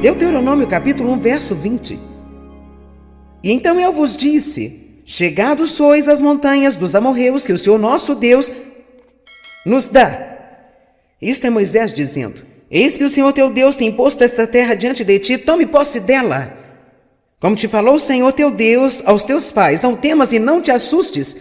Deuteronômio capítulo 1, verso 20. E então eu vos disse: chegados sois às montanhas dos amorreus que o Senhor nosso Deus nos dá. Isto é Moisés dizendo: eis que o Senhor teu Deus tem posto esta terra diante de ti, tome posse dela. Como te falou o Senhor teu Deus aos teus pais, não temas e não te assustes.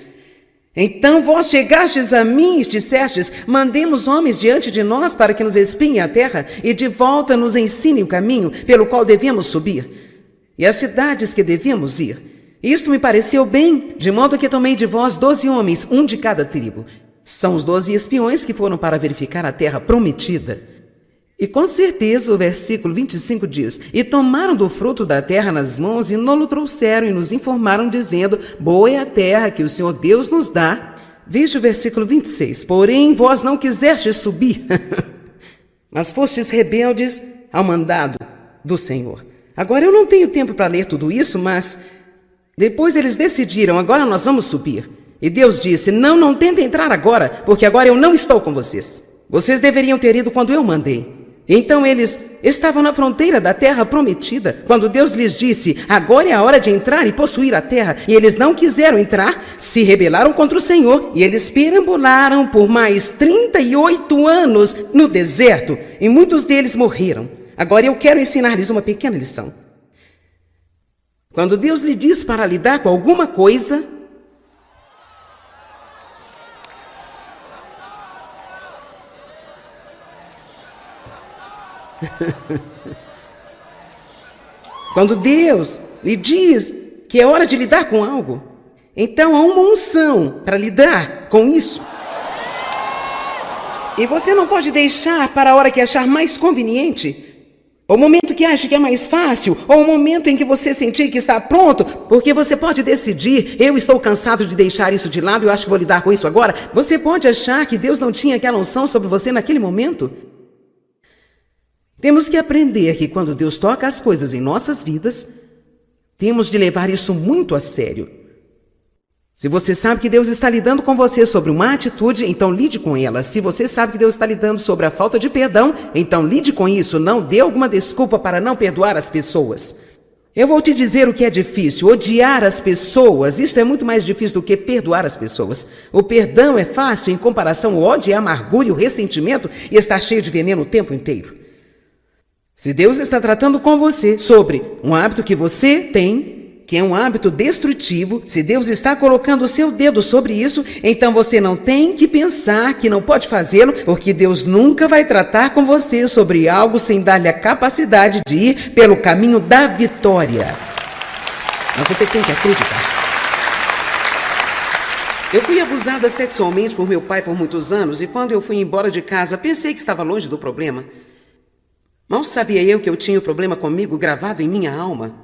Então vós chegastes a mim e dissestes: mandemos homens diante de nós para que nos espiem a terra e de volta nos ensinem o caminho pelo qual devemos subir e as cidades que devemos ir. Isto me pareceu bem, de modo que tomei de vós 12 homens, um de cada tribo. São os 12 espiões que foram para verificar a terra prometida. E com certeza o versículo 25 diz: e tomaram do fruto da terra nas mãos e nos trouxeram e nos informaram, dizendo: boa é a terra que o Senhor Deus nos dá. Veja o versículo 26. Porém, vós não quisestes subir, mas fostes rebeldes ao mandado do Senhor. Agora eu não tenho tempo para ler tudo isso, mas depois eles decidiram: agora nós vamos subir. E Deus disse: não tentem entrar agora, porque agora eu não estou com vocês. Vocês deveriam ter ido quando eu mandei. Então eles estavam na fronteira da terra prometida, quando Deus lhes disse: agora é a hora de entrar e possuir a terra. E eles não quiseram entrar, se rebelaram contra o Senhor, e eles perambularam por mais 38 anos no deserto, e muitos deles morreram. Agora eu quero ensinar-lhes uma pequena lição. Quando Deus lhe diz para lidar com alguma coisa, quando Deus lhe diz que é hora de lidar com algo, então há uma unção para lidar com isso. E você não pode deixar para a hora que achar mais conveniente, ou o momento que acha que é mais fácil, ou o momento em que você sentir que está pronto, porque você pode decidir: eu estou cansado de deixar isso de lado, eu acho que vou lidar com isso agora. Você pode achar que Deus não tinha aquela unção sobre você naquele momento. Temos que aprender que quando Deus toca as coisas em nossas vidas, temos de levar isso muito a sério. Se você sabe que Deus está lidando com você sobre uma atitude, então lide com ela. Se você sabe que Deus está lidando sobre a falta de perdão, então lide com isso. Não dê alguma desculpa para não perdoar as pessoas. Eu vou te dizer o que é difícil: odiar as pessoas. Isto é muito mais difícil do que perdoar as pessoas. O perdão é fácil em comparação ao ódio, a amargura e o ressentimento, e está cheio de veneno o tempo inteiro. Se Deus está tratando com você sobre um hábito que você tem, que é um hábito destrutivo, se Deus está colocando o seu dedo sobre isso, então você não tem que pensar que não pode fazê-lo, porque Deus nunca vai tratar com você sobre algo sem dar-lhe a capacidade de ir pelo caminho da vitória. Mas você tem que acreditar. Eu fui abusada sexualmente por meu pai por muitos anos, e quando eu fui embora de casa, pensei que estava longe do problema. Mal sabia eu que eu tinha o problema comigo gravado em minha alma.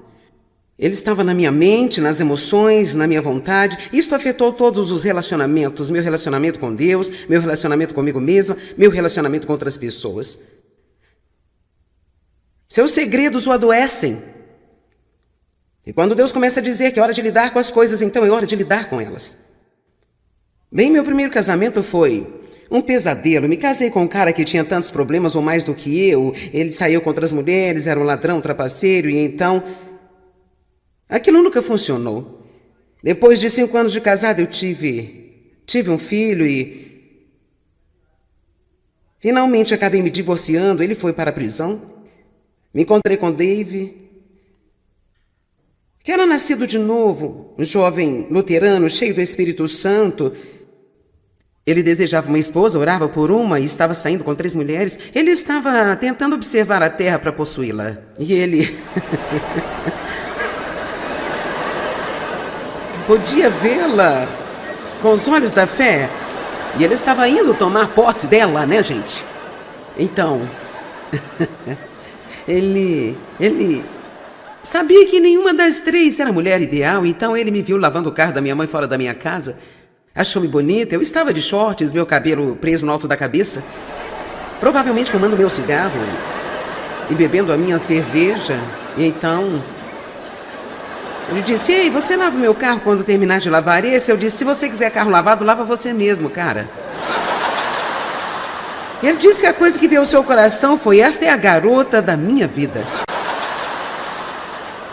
Ele estava na minha mente, nas emoções, na minha vontade. Isto afetou todos os relacionamentos: meu relacionamento com Deus, meu relacionamento comigo mesma, meu relacionamento com outras pessoas. Seus segredos o adoecem. E quando Deus começa a dizer que é hora de lidar com as coisas, então é hora de lidar com elas. Bem, meu primeiro casamento foi um pesadelo. Me casei com um cara que tinha tantos problemas ou mais do que eu. Ele saiu com outras mulheres, era um ladrão, trapaceiro, e então aquilo nunca funcionou. Depois de 5 anos de casado, eu tive um filho e finalmente acabei me divorciando. Ele foi para a prisão. Me encontrei com Dave, que era nascido de novo, um jovem luterano, cheio do Espírito Santo. Ele desejava uma esposa, orava por uma e estava saindo com 3 mulheres. Ele estava tentando observar a terra para possuí-la. E ele podia vê-la com os olhos da fé. E ele estava indo tomar posse dela, né, gente? Então, ele sabia que nenhuma das 3 era a mulher ideal. Então ele me viu lavando o carro da minha mãe fora da minha casa. Achou-me bonita. Eu estava de shorts, meu cabelo preso no alto da cabeça, provavelmente fumando meu cigarro e bebendo a minha cerveja. E então ele disse: ei, você lava o meu carro quando terminar de lavar esse? Eu disse: se você quiser carro lavado, lava você mesmo, cara. E ele disse que a coisa que veio ao seu coração foi: esta é a garota da minha vida.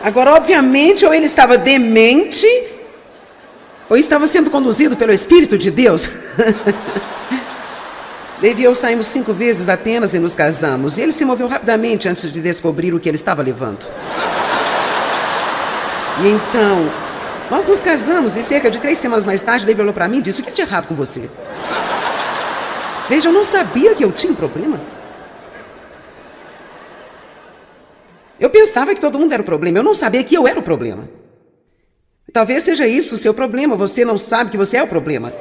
Agora, obviamente, ou ele estava demente, ou estava sendo conduzido pelo Espírito de Deus. Dave e eu saímos 5 vezes apenas e nos casamos. E ele se moveu rapidamente antes de descobrir o que ele estava levando. E então, nós nos casamos e cerca de 3 semanas mais tarde, Dave olhou para mim e disse: o que é de errado com você? Veja, eu não sabia que eu tinha um problema. Eu pensava que todo mundo era o problema. Eu não sabia que eu era o problema. Talvez seja isso o seu problema. Você não sabe que você é o problema.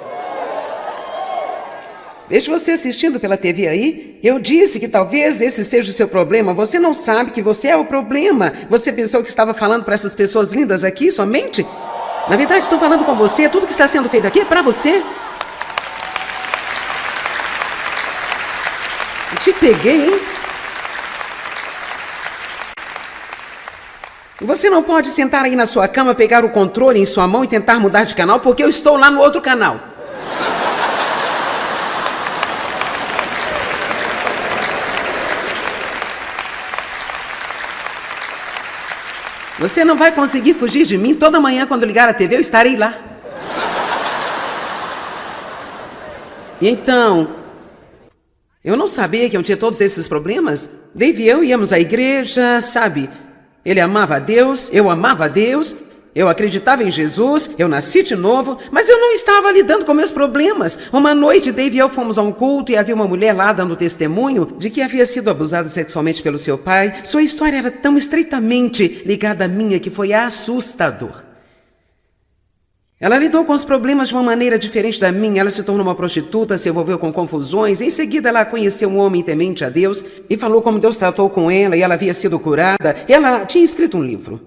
Vejo você assistindo pela TV aí. Eu disse que talvez esse seja o seu problema. Você não sabe que você é o problema. Você pensou que estava falando para essas pessoas lindas aqui somente? Na verdade, estou falando com você. Tudo que está sendo feito aqui é para você. Eu te peguei, hein? Você não pode sentar aí na sua cama, pegar o controle em sua mão e tentar mudar de canal, porque eu estou lá no outro canal. Você não vai conseguir fugir de mim. Toda manhã, quando ligar a TV, eu estarei lá. E então, eu não sabia que eu tinha todos esses problemas. Dave e eu íamos à igreja, sabe? Ele amava a Deus, eu amava a Deus, eu acreditava em Jesus, eu nasci de novo, mas eu não estava lidando com meus problemas. Uma noite, Dave e eu fomos a um culto e havia uma mulher lá dando testemunho de que havia sido abusada sexualmente pelo seu pai. Sua história era tão estreitamente ligada à minha que foi assustador. Ela lidou com os problemas de uma maneira diferente da minha. Ela se tornou uma prostituta, se envolveu com confusões. Em seguida, ela conheceu um homem temente a Deus e falou como Deus tratou com ela e ela havia sido curada. Ela tinha escrito um livro.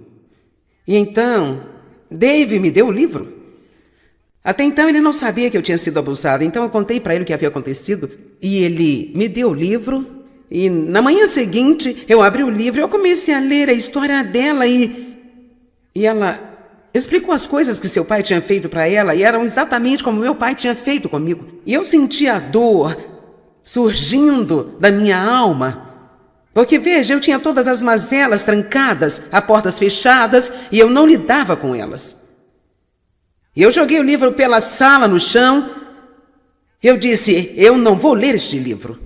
E então, Dave me deu o livro. Até então, ele não sabia que eu tinha sido abusada. Então, eu contei para ele o que havia acontecido e ele me deu o livro. E na manhã seguinte, eu abri o livro e eu comecei a ler a história dela e ela explicou as coisas que seu pai tinha feito para ela e eram exatamente como meu pai tinha feito comigo. E eu sentia a dor surgindo da minha alma. Porque, veja, eu tinha todas as mazelas trancadas, a portas fechadas, e eu não lidava com elas. E eu joguei o livro pela sala no chão. Eu disse: eu não vou ler este livro.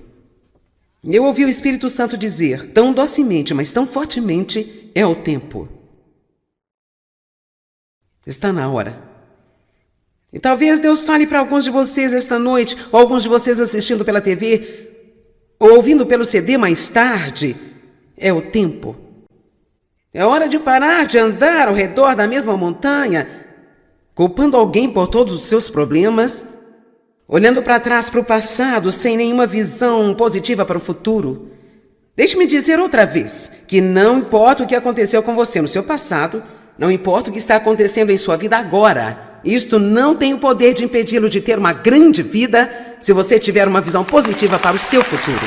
Eu ouvi o Espírito Santo dizer, tão docemente, mas tão fortemente: é o tempo. Está na hora. E talvez Deus fale para alguns de vocês esta noite, ou alguns de vocês assistindo pela TV, ou ouvindo pelo CD mais tarde: é o tempo. É hora de parar de andar ao redor da mesma montanha, culpando alguém por todos os seus problemas, olhando para trás para o passado sem nenhuma visão positiva para o futuro. Deixe-me dizer outra vez que não importa o que aconteceu com você no seu passado, não importa o que está acontecendo em sua vida agora, isto não tem o poder de impedi-lo de ter uma grande vida se você tiver uma visão positiva para o seu futuro.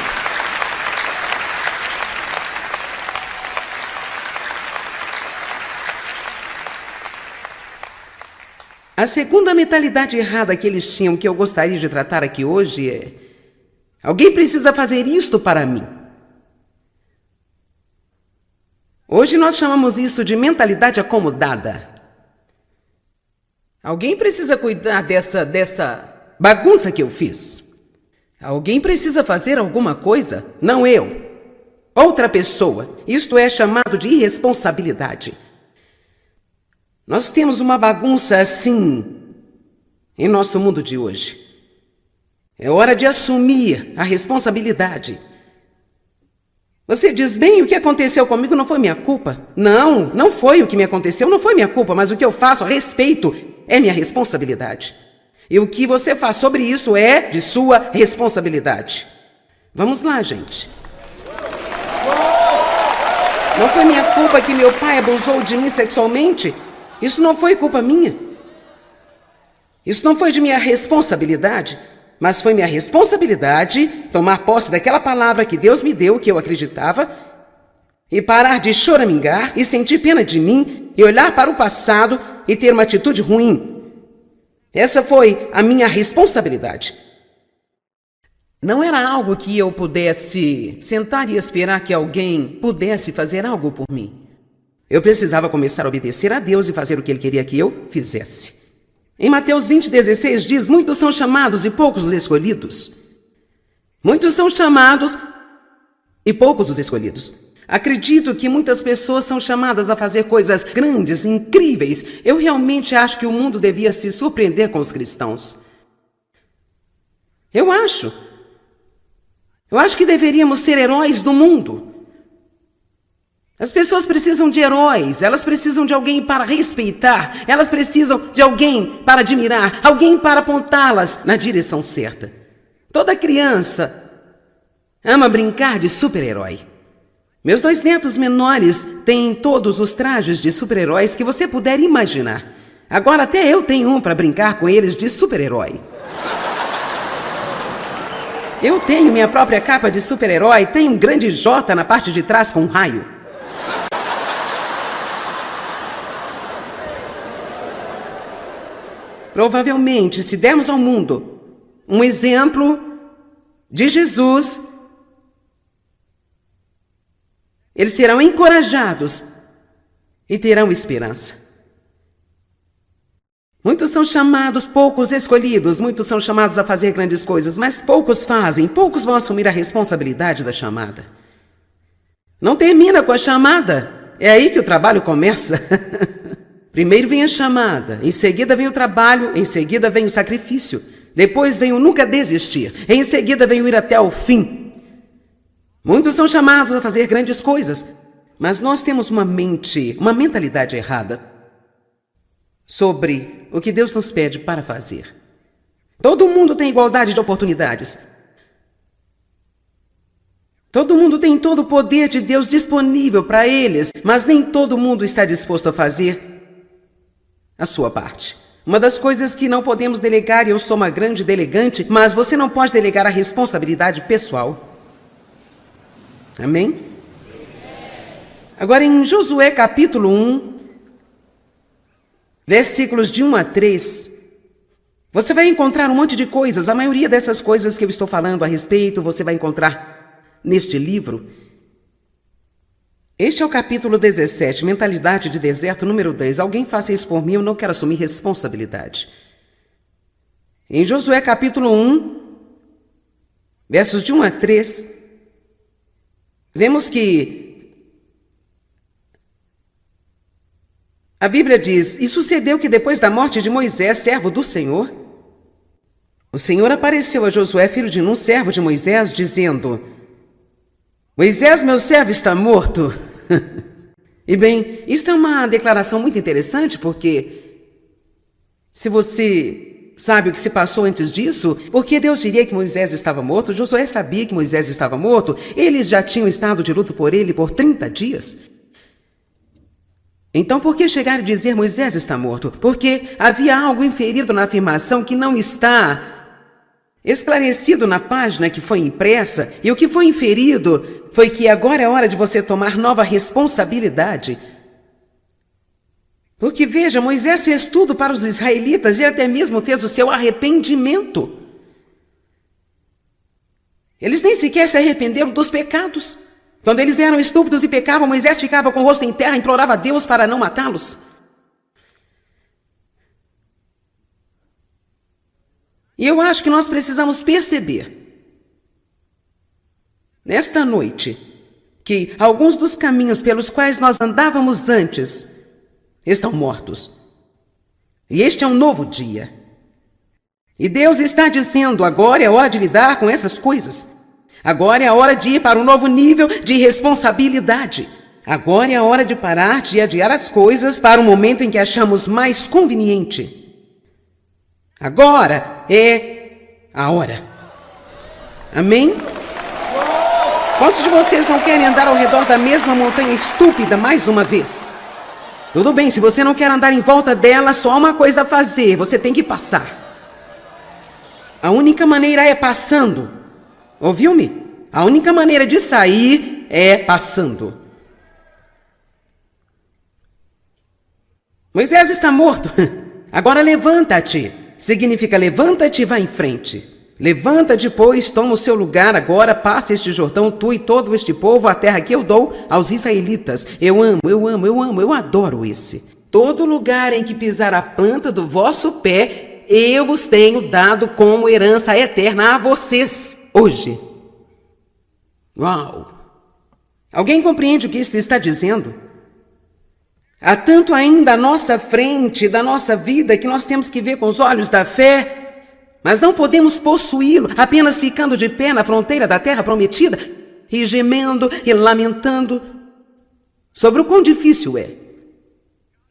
A segunda mentalidade errada que eles tinham, que eu gostaria de tratar aqui hoje, é: alguém precisa fazer isto para mim. Hoje nós chamamos isto de mentalidade acomodada. Alguém precisa cuidar dessa bagunça que eu fiz. Alguém precisa fazer alguma coisa, não eu. Outra pessoa. Isto é chamado de irresponsabilidade. Nós temos uma bagunça assim em nosso mundo de hoje. É hora de assumir a responsabilidade. Você diz: bem, o que aconteceu comigo não foi minha culpa. Não foi o que me aconteceu, não foi minha culpa, mas o que eu faço a respeito é minha responsabilidade. E o que você faz sobre isso é de sua responsabilidade. Vamos lá, gente. Não foi minha culpa que meu pai abusou de mim sexualmente. Isso não foi culpa minha. Isso não foi de minha responsabilidade. Mas foi minha responsabilidade tomar posse daquela palavra que Deus me deu, que eu acreditava, e parar de choramingar e sentir pena de mim e olhar para o passado e ter uma atitude ruim. Essa foi a minha responsabilidade. Não era algo que eu pudesse sentar e esperar que alguém pudesse fazer algo por mim. Eu precisava começar a obedecer a Deus e fazer o que Ele queria que eu fizesse. Em Mateus 20:16 diz: muitos são chamados e poucos os escolhidos. Muitos são chamados e poucos os escolhidos. Acredito que muitas pessoas são chamadas a fazer coisas grandes, incríveis. Eu realmente acho que o mundo devia se surpreender com os cristãos. Eu acho que deveríamos ser heróis do mundo. As pessoas precisam de heróis, elas precisam de alguém para respeitar, elas precisam de alguém para admirar, alguém para apontá-las na direção certa. Toda criança ama brincar de super-herói. Meus 2 netos menores têm todos os trajes de super-heróis que você puder imaginar. Agora até eu tenho um para brincar com eles de super-herói. Eu tenho minha própria capa de super-herói, tenho um grande J na parte de trás com um raio. Provavelmente, se dermos ao mundo um exemplo de Jesus, eles serão encorajados e terão esperança. Muitos são chamados, poucos escolhidos, muitos são chamados a fazer grandes coisas, mas poucos fazem, poucos vão assumir a responsabilidade da chamada. Não termina com a chamada, é aí que o trabalho começa. Primeiro vem a chamada, em seguida vem o trabalho, em seguida vem o sacrifício, depois vem o nunca desistir, em seguida vem o ir até o fim. Muitos são chamados a fazer grandes coisas, mas nós temos uma mentalidade errada sobre o que Deus nos pede para fazer. Todo mundo tem igualdade de oportunidades. Todo mundo tem todo o poder de Deus disponível para eles, mas nem todo mundo está disposto a fazer a sua parte. Uma das coisas que não podemos delegar, e eu sou uma grande delegante, mas você não pode delegar a responsabilidade pessoal. Amém? Agora em Josué capítulo 1, versículos de 1 a 3, você vai encontrar um monte de coisas. A maioria dessas coisas que eu estou falando a respeito, você vai encontrar neste livro. Este é o capítulo 17, mentalidade de deserto, número 10. Alguém faça isso por mim, eu não quero assumir responsabilidade. Em Josué capítulo 1, versos de 1 a 3, vemos que a Bíblia diz: e sucedeu que depois da morte de Moisés, servo do Senhor, o Senhor apareceu a Josué, filho de Nun, servo de Moisés, dizendo: Moisés, meu servo, está morto. E bem, isto é uma declaração muito interessante, porque se você sabe o que se passou antes disso, porque Deus diria que Moisés estava morto? Josué sabia que Moisés estava morto, eles já tinham estado de luto por ele por 30 dias. Então por que chegar e dizer Moisés está morto? Porque havia algo inferido na afirmação que não está esclarecido na página que foi impressa, e o que foi inferido foi que agora é hora de você tomar nova responsabilidade. Porque veja, Moisés fez tudo para os israelitas e até mesmo fez o seu arrependimento. Eles nem sequer se arrependeram dos pecados. Quando eles eram estúpidos e pecavam, Moisés ficava com o rosto em terra e implorava a Deus para não matá-los. E eu acho que nós precisamos perceber, nesta noite, que alguns dos caminhos pelos quais nós andávamos antes estão mortos. E este é um novo dia. E Deus está dizendo: agora é hora de lidar com essas coisas. Agora é a hora de ir para um novo nível de responsabilidade. Agora é a hora de parar de adiar as coisas para o momento em que achamos mais conveniente. Agora é a hora. Amém? Quantos de vocês não querem andar ao redor da mesma montanha estúpida mais uma vez? Tudo bem, se você não quer andar em volta dela, só há uma coisa a fazer: você tem que passar. A única maneira é passando. Ouviu-me? A única maneira de sair é passando. Moisés está morto. Agora levanta-te. Significa levanta-te e vá em frente. Levanta-te, pois, toma o seu lugar agora, passa este Jordão, tu e todo este povo, a terra que eu dou aos israelitas. Eu adoro esse. Todo lugar em que pisar a planta do vosso pé, eu vos tenho dado como herança eterna a vocês, hoje. Uau! Alguém compreende o que isto está dizendo? Há tanto ainda à nossa frente da nossa vida que nós temos que ver com os olhos da fé, mas não podemos possuí-lo apenas ficando de pé na fronteira da terra prometida e gemendo e lamentando sobre o quão difícil é.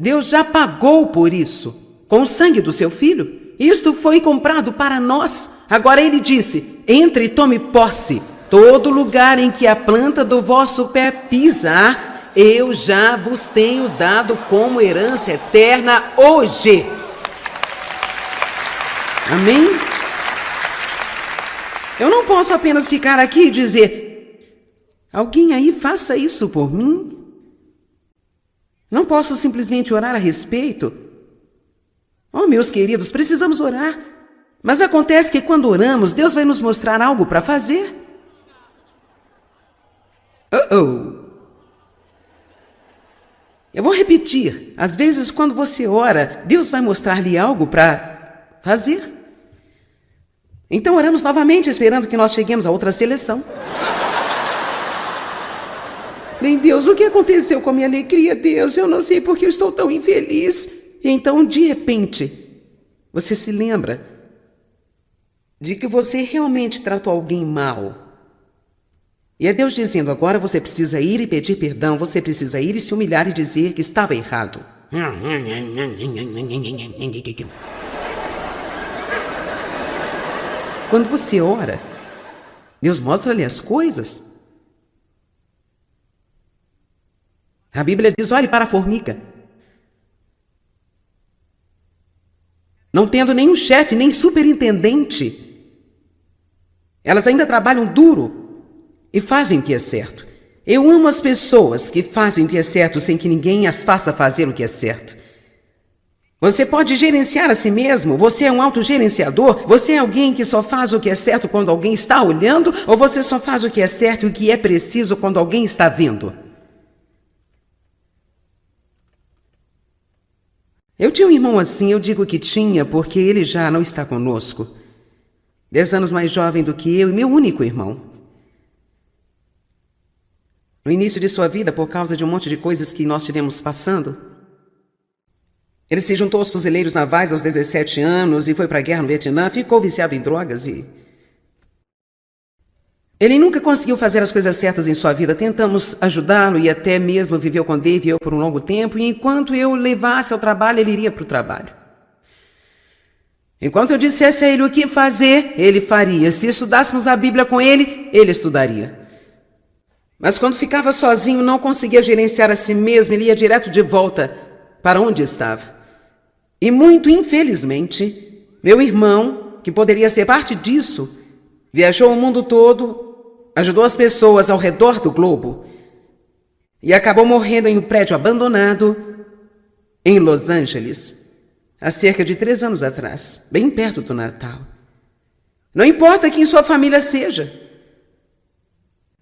Deus já pagou por isso, com o sangue do seu Filho. Isto foi comprado para nós. Agora ele disse: entre e tome posse. Todo lugar em que a planta do vosso pé pisar, eu já vos tenho dado como herança eterna hoje. Amém? Eu não posso apenas ficar aqui e dizer: alguém aí faça isso por mim. Não posso simplesmente orar a respeito. Oh, meus queridos, precisamos orar. Mas acontece que quando oramos, Deus vai nos mostrar algo para fazer. Eu vou repetir. Às vezes, quando você ora, Deus vai mostrar-lhe algo para fazer. Então oramos novamente, esperando que nós cheguemos a outra seleção. Bem, Deus, o que aconteceu com a minha alegria, Deus? Eu não sei porque eu estou tão infeliz. E então, de repente, você se lembra de que você realmente tratou alguém mal. E é Deus dizendo: agora você precisa ir e pedir perdão, você precisa ir e se humilhar e dizer que estava errado. Quando você ora, Deus mostra-lhe as coisas. A Bíblia diz: olhe para a formiga. Não tendo nenhum chefe, nem superintendente, elas ainda trabalham duro e fazem o que é certo. Eu amo as pessoas que fazem o que é certo sem que ninguém as faça fazer o que é certo. Você pode gerenciar a si mesmo? Você é um autogerenciador? Você é alguém que só faz o que é certo quando alguém está olhando? Ou você só faz o que é certo e o que é preciso quando alguém está vendo? Eu tinha um irmão assim, eu digo que tinha porque ele já não está conosco. 10 anos mais jovem do que eu e meu único irmão. No início de sua vida, por causa de um monte de coisas que nós tivemos passando, ele se juntou aos fuzileiros navais aos 17 anos e foi para a guerra no Vietnã, ficou viciado em drogas e... Ele nunca conseguiu fazer as coisas certas em sua vida. Tentamos ajudá-lo e até mesmo viveu com Dave e eu por um longo tempo, e enquanto eu levasse ao trabalho, ele iria para o trabalho. Enquanto eu dissesse a ele o que fazer, ele faria. Se estudássemos a Bíblia com ele, ele estudaria. Mas quando ficava sozinho, não conseguia gerenciar a si mesmo, ele ia direto de volta para onde estava. E muito infelizmente, meu irmão, que poderia ser parte disso, viajou o mundo todo, ajudou as pessoas ao redor do globo e acabou morrendo em um prédio abandonado em Los Angeles, há cerca de 3 anos atrás, bem perto do Natal. Não importa quem sua família seja.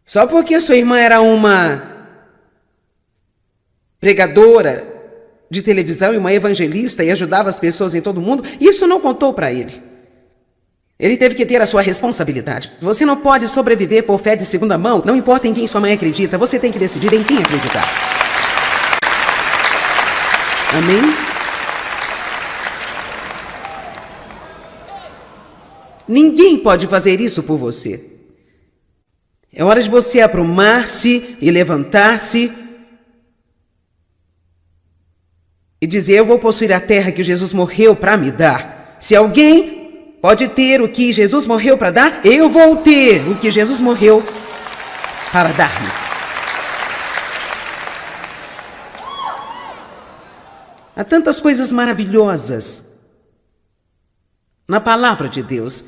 Só porque sua irmã era uma pregadora de televisão e uma evangelista e ajudava as pessoas em todo o mundo, isso não contou para ele. Ele teve que ter a sua responsabilidade. Você não pode sobreviver por fé de segunda mão. Não importa em quem sua mãe acredita, você tem que decidir em quem acreditar. Amém? Ninguém pode fazer isso por você. É hora de você aprumar-se e levantar-se e dizer: eu vou possuir a terra que Jesus morreu para me dar. Se alguém pode ter o que Jesus morreu para dar, eu vou ter o que Jesus morreu para dar-me. Há tantas coisas maravilhosas na palavra de Deus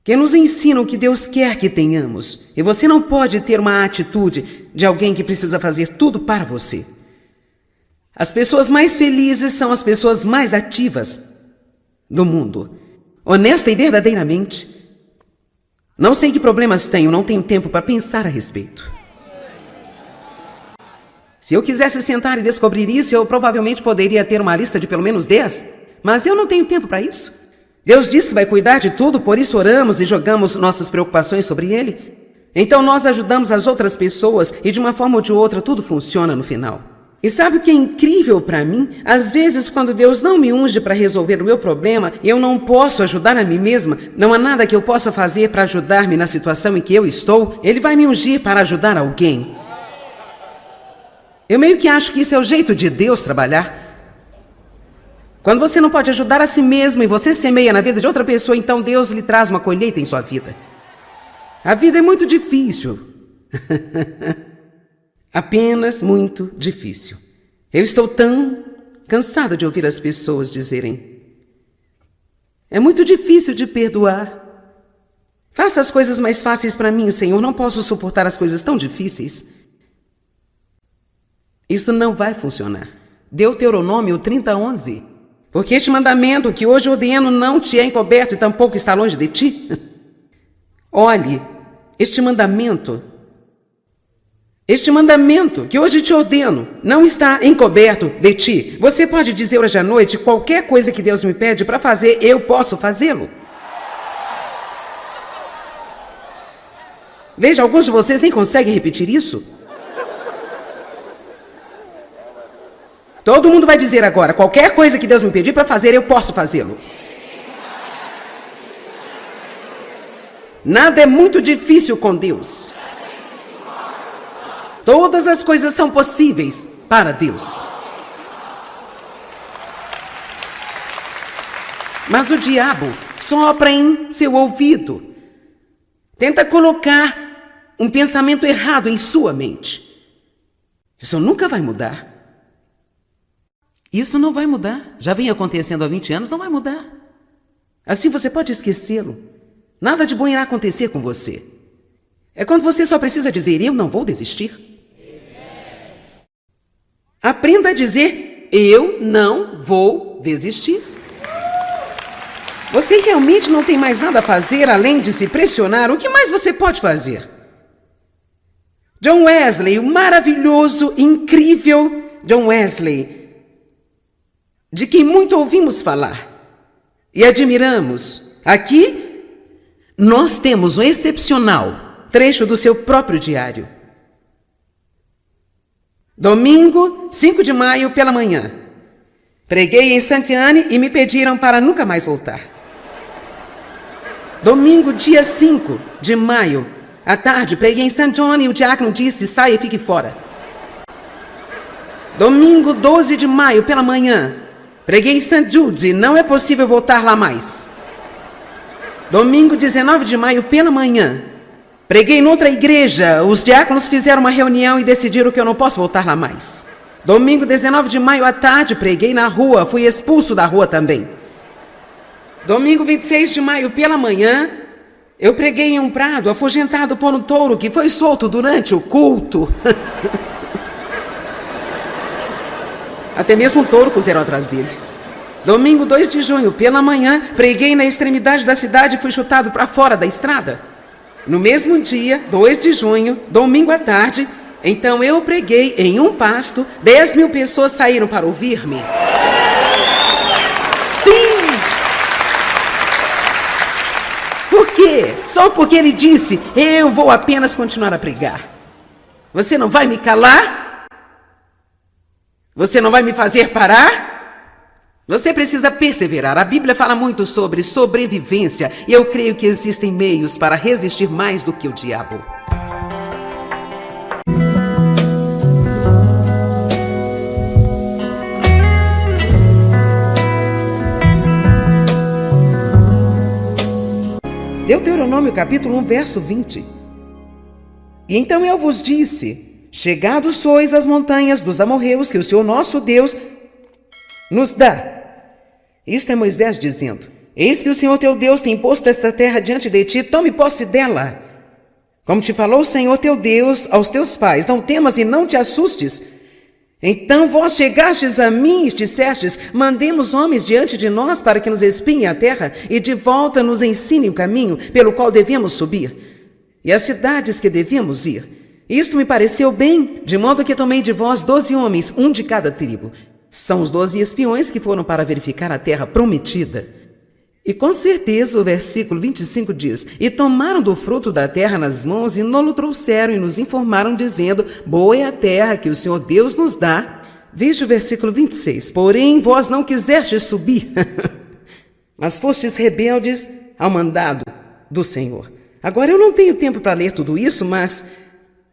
que nos ensinam o que Deus quer que tenhamos. E você não pode ter uma atitude de alguém que precisa fazer tudo para você. As pessoas mais felizes são as pessoas mais ativas do mundo. honesta e verdadeiramente. Não sei que problemas tenho, não tenho tempo para pensar a respeito. Se eu quisesse sentar e descobrir isso, eu provavelmente poderia ter uma lista de pelo menos 10, mas eu não tenho tempo para isso. Deus diz que vai cuidar de tudo, por isso oramos e jogamos nossas preocupações sobre Ele. Então nós ajudamos as outras pessoas e de uma forma ou de outra tudo funciona no final. E sabe o que é incrível para mim? Às vezes quando Deus não me unge para resolver o meu problema, eu não posso ajudar a mim mesma, não há nada que eu possa fazer para ajudar-me na situação em que eu estou, Ele vai me ungir para ajudar alguém. Eu meio que acho que isso é o jeito de Deus trabalhar. Quando você não pode ajudar a si mesmo e você semeia na vida de outra pessoa, então Deus lhe traz uma colheita em sua vida. A vida é muito difícil. Apenas muito difícil. Eu estou tão cansada de ouvir as pessoas dizerem: é muito difícil de perdoar. Faça as coisas mais fáceis para mim, Senhor. Não posso suportar as coisas tão difíceis. Isto não vai funcionar. Deuteronômio 30:11. Porque este mandamento que hoje ordeno não te é encoberto e tampouco está longe de ti. Olhe, este mandamento que hoje te ordeno não está encoberto de ti. Você pode dizer hoje à noite: qualquer coisa que Deus me pede para fazer, eu posso fazê-lo. Veja, alguns de vocês nem conseguem repetir isso. Todo mundo vai dizer agora: qualquer coisa que Deus me pedir para fazer, eu posso fazê-lo. Nada é muito difícil com Deus. Todas as coisas são possíveis para Deus. Mas o diabo sopra em seu ouvido. Tenta colocar um pensamento errado em sua mente. Isso nunca vai mudar. Isso não vai mudar. Já vem acontecendo há 20 anos, não vai mudar. Assim você pode esquecê-lo. Nada de bom irá acontecer com você. É quando você só precisa dizer: eu não vou desistir. Aprenda a dizer: eu não vou desistir. Você realmente não tem mais nada a fazer além de se pressionar. O que mais você pode fazer? John Wesley, o maravilhoso, incrível John Wesley, de quem muito ouvimos falar e admiramos. Aqui, nós temos um excepcional trecho do seu próprio diário. Domingo, 5 de maio, pela manhã. Preguei em Santiane e me pediram para nunca mais voltar. Domingo, dia 5 de maio, à tarde, preguei em St. John e o diácono disse: saia e fique fora. Domingo, 12 de maio, pela manhã, preguei em St. Jude, não é possível voltar lá mais. Domingo, 19 de maio, pela manhã, preguei em outra igreja, os diáconos fizeram uma reunião e decidiram que eu não posso voltar lá mais. Domingo, 19 de maio, à tarde, preguei na rua, fui expulso da rua também. Domingo, 26 de maio, pela manhã, eu preguei em um prado, afugentado por um touro que foi solto durante o culto. Até mesmo um touro puseram atrás dele. Domingo, 2 de junho, pela manhã, preguei na extremidade da cidade e fui chutado para fora da estrada. No mesmo dia, 2 de junho, domingo à tarde, então eu preguei em um pasto, 10.000 pessoas saíram para ouvir-me. Sim! Por quê? Só porque ele disse: eu vou apenas continuar a pregar. Você não vai me calar? Você não vai me fazer parar? Você precisa perseverar. A Bíblia fala muito sobre sobrevivência e eu creio que existem meios para resistir mais do que o diabo. Deuteronômio capítulo 1, verso 20. E então eu vos disse: chegados sois às montanhas dos amorreus que o Senhor nosso Deus nos dá. Isto é Moisés dizendo: eis que o Senhor teu Deus tem posto esta terra diante de ti, tome posse dela. Como te falou o Senhor teu Deus aos teus pais, não temas e não te assustes. Então vós chegastes a mim e dissestes: mandemos homens diante de nós para que nos espiem a terra e de volta nos ensinem o caminho pelo qual devemos subir e as cidades que devemos ir. Isto me pareceu bem, de modo que tomei de vós 12 homens, um de cada tribo. São os 12 espiões que foram para verificar a terra prometida. E com certeza o versículo 25 diz: e tomaram do fruto da terra nas mãos e nolo trouxeram e nos informaram dizendo: boa é a terra que o Senhor Deus nos dá. Veja o versículo 26. Porém vós não quisestes subir, mas fostes rebeldes ao mandado do Senhor. Agora eu não tenho tempo para ler tudo isso, mas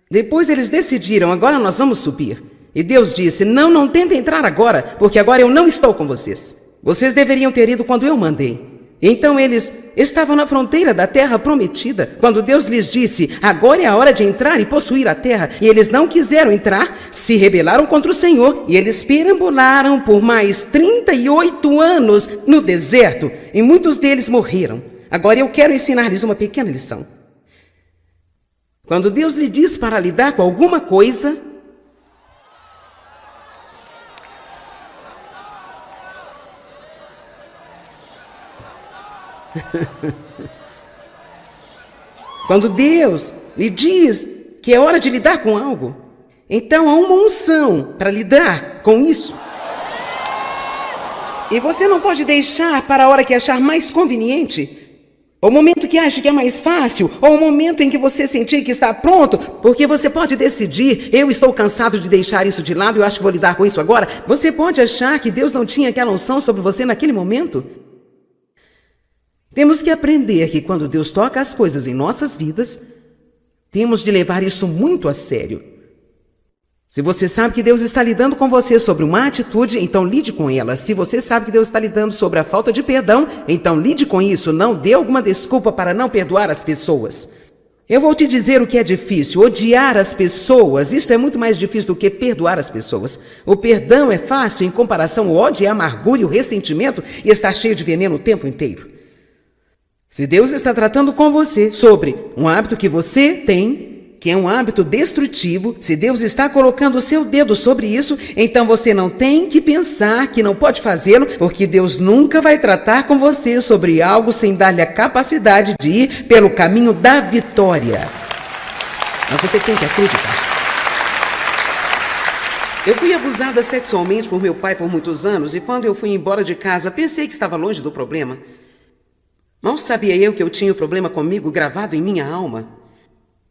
depois eles decidiram: agora nós vamos subir. E Deus disse: não tentem entrar agora, porque agora eu não estou com vocês. Vocês deveriam ter ido quando eu mandei. Então eles estavam na fronteira da terra prometida, quando Deus lhes disse: agora é a hora de entrar e possuir a terra. E eles não quiseram entrar, se rebelaram contra o Senhor, e eles perambularam por mais 38 anos no deserto, e muitos deles morreram. Agora eu quero ensinar-lhes uma pequena lição. Quando Deus lhe diz para lidar com alguma coisa, quando Deus lhe diz que é hora de lidar com algo, então há uma unção para lidar com isso. E você não pode deixar para a hora que achar mais conveniente, ou o momento que acha que é mais fácil, ou o momento em que você sentir que está pronto, porque você pode decidir: eu estou cansado de deixar isso de lado, eu acho que vou lidar com isso agora. Você pode achar que Deus não tinha aquela unção sobre você naquele momento. Temos que aprender que quando Deus toca as coisas em nossas vidas, temos de levar isso muito a sério. Se você sabe que Deus está lidando com você sobre uma atitude, então lide com ela. Se você sabe que Deus está lidando sobre a falta de perdão, então lide com isso. Não dê alguma desculpa para não perdoar as pessoas. Eu vou te dizer o que é difícil: odiar as pessoas. Isso é muito mais difícil do que perdoar as pessoas. O perdão é fácil em comparação ao ódio, a amargura e o ressentimento, e está cheio de veneno o tempo inteiro. Se Deus está tratando com você sobre um hábito que você tem, que é um hábito destrutivo, se Deus está colocando o seu dedo sobre isso, então você não tem que pensar que não pode fazê-lo, porque Deus nunca vai tratar com você sobre algo sem dar-lhe a capacidade de ir pelo caminho da vitória. Mas você tem que acreditar. Eu fui abusada sexualmente por meu pai por muitos anos, e quando eu fui embora de casa, pensei que estava longe do problema. Mal sabia eu que eu tinha o problema comigo gravado em minha alma.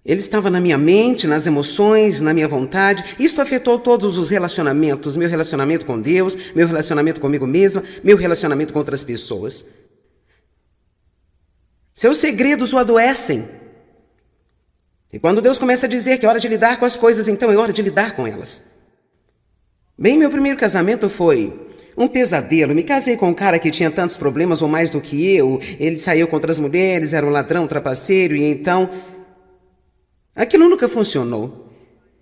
Ele estava na minha mente, nas emoções, na minha vontade. Isto afetou todos os relacionamentos, meu relacionamento com Deus, meu relacionamento comigo mesma, meu relacionamento com outras pessoas. Seus segredos o adoecem. E quando Deus começa a dizer que é hora de lidar com as coisas, então é hora de lidar com elas. Bem, meu primeiro casamento foi um pesadelo. Me casei com um cara que tinha tantos problemas ou mais do que eu. Ele saiu com outras mulheres, era um ladrão, trapaceiro, e então aquilo nunca funcionou.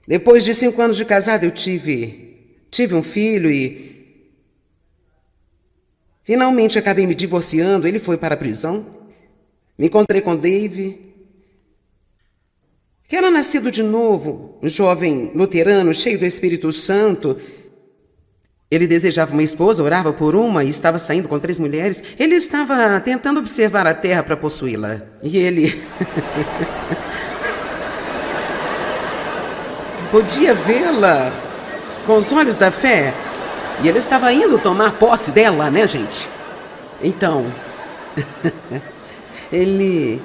Depois de 5 anos de casado, eu tive um filho e finalmente acabei me divorciando. Ele foi para a prisão. Me encontrei com Dave, que era nascido de novo, um jovem luterano, cheio do Espírito Santo. Ele desejava uma esposa, orava por uma e estava saindo com 3 mulheres. Ele estava tentando observar a terra para possuí-la. E ele podia vê-la com os olhos da fé. E ele estava indo tomar posse dela, né, gente? Então, ele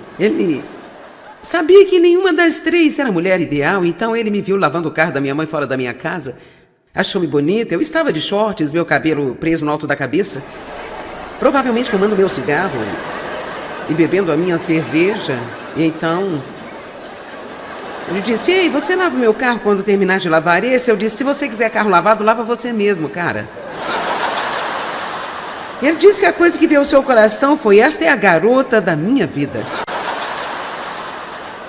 sabia que nenhuma das 3 era a mulher ideal, então ele me viu lavando o carro da minha mãe fora da minha casa. Achou-me bonita, eu estava de shorts, meu cabelo preso no alto da cabeça, provavelmente fumando meu cigarro e bebendo a minha cerveja. E então ele disse: ei, você lava o meu carro quando terminar de lavar esse? Eu disse: se você quiser carro lavado, lava você mesmo, cara. E ele disse que a coisa que veio ao seu coração foi: esta é a garota da minha vida.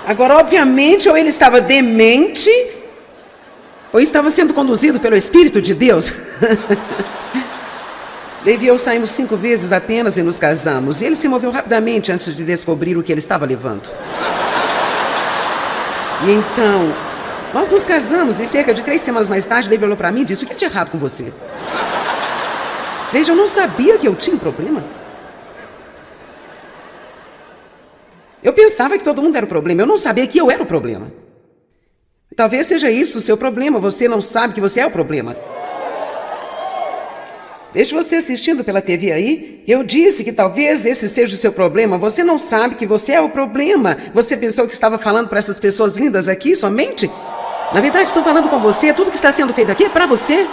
Agora, obviamente, ou ele estava demente, ou estava sendo conduzido pelo Espírito de Deus. Dave e eu saímos 5 vezes apenas e nos casamos. E ele se moveu rapidamente antes de descobrir o que ele estava levando. E então, Nós nos casamos e cerca de 3 semanas mais tarde, Dave olhou para mim e disse: o que de errado com você? Veja, eu não sabia que eu tinha um problema. Eu pensava que todo mundo era o problema, eu não sabia que eu era o problema. Talvez seja isso o seu problema, você não sabe que você é o problema. Vejo você assistindo pela TV aí, eu disse que talvez esse seja o seu problema, você não sabe que você é o problema. Você pensou que estava falando para essas pessoas lindas aqui somente? Na verdade, estou falando com você, tudo que está sendo feito aqui é para você.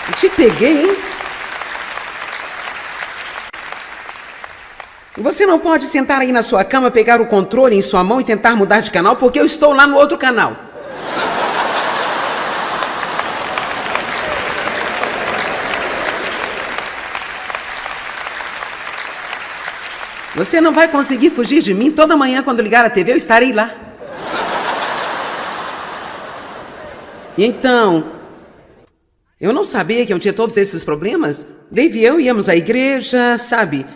Eu te peguei, hein? Você não pode sentar aí na sua cama, pegar o controle em sua mão e tentar mudar de canal, porque eu estou lá no outro canal. Você não vai conseguir fugir de mim. Toda manhã, quando ligar a TV, eu estarei lá. E então, eu não sabia que eu tinha todos esses problemas. Dave e eu íamos à igreja, sabe?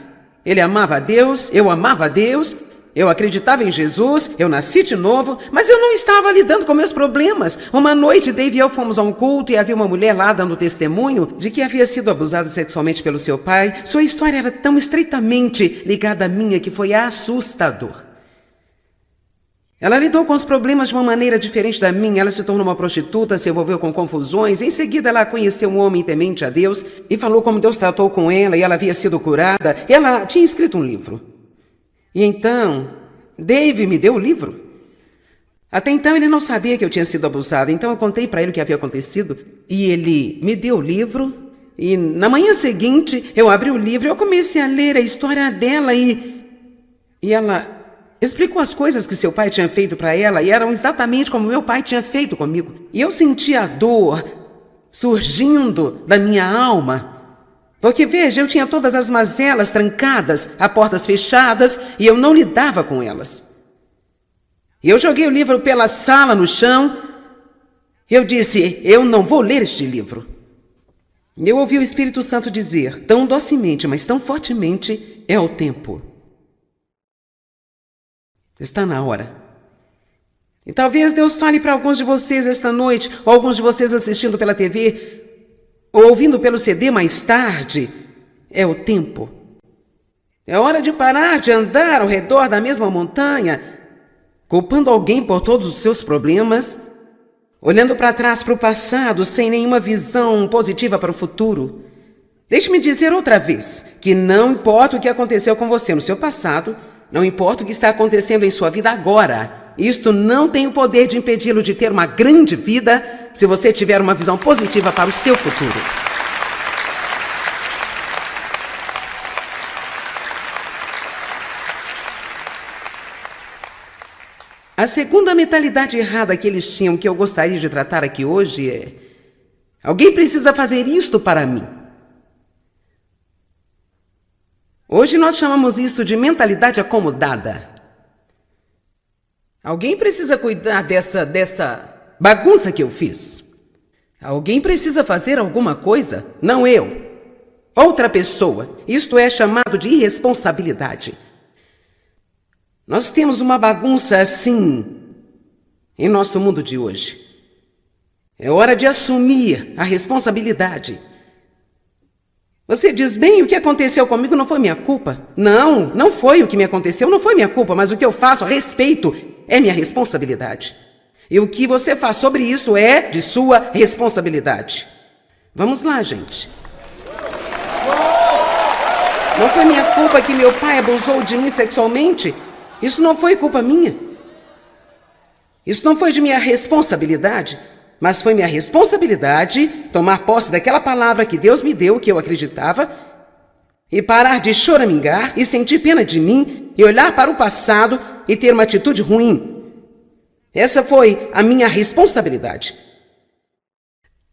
Ele amava a Deus, eu amava a Deus, eu acreditava em Jesus, eu nasci de novo, mas eu não estava lidando com meus problemas. Uma noite, Dave e eu fomos a um culto e havia uma mulher lá dando testemunho de que havia sido abusada sexualmente pelo seu pai. Sua história era tão estreitamente ligada à minha que foi assustador. Ela lidou com os problemas de uma maneira diferente da minha. Ela se tornou uma prostituta, se envolveu com confusões. Em seguida, ela conheceu um homem temente a Deus e falou como Deus tratou com ela e ela havia sido curada. Ela tinha escrito um livro. E então, Dave me deu o livro. Até então, ele não sabia que eu tinha sido abusada. Então, eu contei para ele o que havia acontecido. E ele me deu o livro. E na manhã seguinte, eu abri o livro e eu comecei a ler a história dela. E ela explicou as coisas que seu pai tinha feito para ela. E eram exatamente como meu pai tinha feito comigo. E eu sentia a dor surgindo da minha alma. Porque, veja, eu tinha todas as mazelas trancadas, as portas fechadas, e eu não lidava com elas. E eu joguei o livro pela sala no chão. Eu disse: eu não vou ler este livro. Eu ouvi o Espírito Santo dizer, tão docemente, mas tão fortemente: é o tempo. Está na hora. E talvez Deus fale para alguns de vocês esta noite, ou alguns de vocês assistindo pela TV, ou ouvindo pelo CD mais tarde: é o tempo. É hora de parar de andar ao redor da mesma montanha, culpando alguém por todos os seus problemas, olhando para trás para o passado sem nenhuma visão positiva para o futuro. Deixe-me dizer outra vez que não importa o que aconteceu com você no seu passado, não importa o que está acontecendo em sua vida agora, isto não tem o poder de impedi-lo de ter uma grande vida se você tiver uma visão positiva para o seu futuro. A segunda mentalidade errada que eles tinham, que eu gostaria de tratar aqui hoje, é: alguém precisa fazer isto para mim. Hoje nós chamamos isto de mentalidade acomodada. Alguém precisa cuidar dessa bagunça que eu fiz. Alguém precisa fazer alguma coisa, não eu. Outra pessoa. Isto é chamado de irresponsabilidade. Nós temos uma bagunça assim em nosso mundo de hoje. É hora de assumir a responsabilidade. Você diz: bem, o que aconteceu comigo não foi minha culpa. Não, não foi o que me aconteceu, não foi minha culpa, mas o que eu faço a respeito é minha responsabilidade. E o que você faz sobre isso é de sua responsabilidade. Vamos lá, gente. Não foi minha culpa que meu pai abusou de mim sexualmente. Isso não foi culpa minha. Isso não foi de minha responsabilidade, mas foi minha responsabilidade tomar posse daquela palavra que Deus me deu, que eu acreditava, e parar de choramingar e sentir pena de mim e olhar para o passado e ter uma atitude ruim. Essa foi a minha responsabilidade.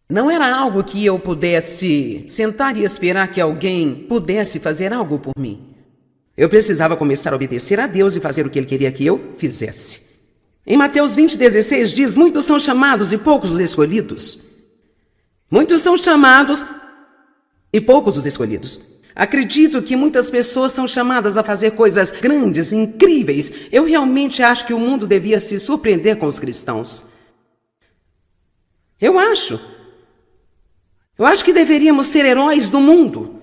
Não era algo que eu pudesse sentar e esperar que alguém pudesse fazer algo por mim. Eu precisava começar a obedecer a Deus e fazer o que Ele queria que eu fizesse. Em Mateus 20:16 diz: muitos são chamados e poucos os escolhidos. Muitos são chamados e poucos os escolhidos. Acredito que muitas pessoas são chamadas a fazer coisas grandes, incríveis. Eu realmente acho que o mundo devia se surpreender com os cristãos. Eu acho que deveríamos ser heróis do mundo.